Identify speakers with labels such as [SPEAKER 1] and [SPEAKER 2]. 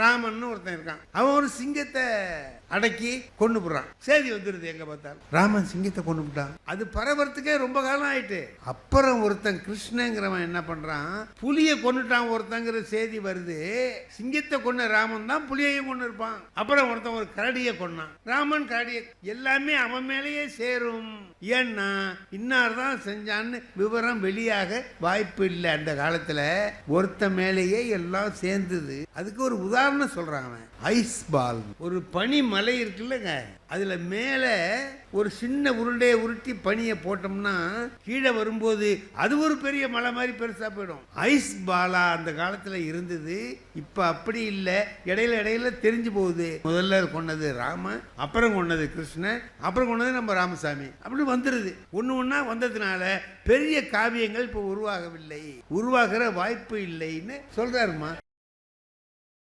[SPEAKER 1] ராமன் ஒருத்தன் இருக்கான். அவன் ஒரு சிங்கத்தை அடக்கி கொண்டு போடுறான். செய்தி வந்துருது எங்க பார்த்தாலும் ராமன் சிங்கத்தை கொண்டு விட்டான். அது பரவறதுக்கே ரொம்ப காலம் ஆயிட்டு. அப்புறம் ஒருத்தன் கிருஷ்ணங்கிறவன் என்ன பண்றான், புலியை கொண்டுட்டான் ஒருத்தங்கிற செய்தி வருது. சிங்கத்தை கொண்ட ராமன் தான் புலியையும் கொண்டு இருப்பான். அப்புறம் ஒருத்தன் ஒரு கரடியை கொண்டான். ராமன் கரடியை எல்லாமே அவன் மேலேயே சேரும். ஏன்னா இன்னார் தான் செஞ்சான்னு விவரம் வெளியாக வாய்ப்பு இல்லை. அந்த காலத்துல ஒருத்த மேலேயே எல்லாம் சேர்ந்தது. அதுக்கு ஒரு உதாரணம் சொல்றாங்க. ஐஸ் பால், ஒரு பனி மலை இருக்குல்லங்க, அதுல மேல ஒரு சின்ன உருண்டையை உருட்டி பனியை போட்டோம்னா கீழே வரும்போது அது ஒரு பெரிய மலை மாதிரி பெருசா போயிடும். ஐஸ் பாலா அந்த காலத்துல இருந்தது. இப்ப அப்படி இல்லை, இடையில இடையில தெரிஞ்சு போகுது. முதல்ல கொண்டது ராம, அப்புறம் கொண்டது கிருஷ்ணன், அப்புறம் கொண்டது நம்ம ராமசாமி. அப்படி வந்துருது. ஒண்ணு ஒண்ணா வந்ததுனால பெரிய காவியங்கள் இப்ப உருவாகவில்லை, உருவாகிற வாய்ப்பு இல்லைன்னு சொல்றாருமா.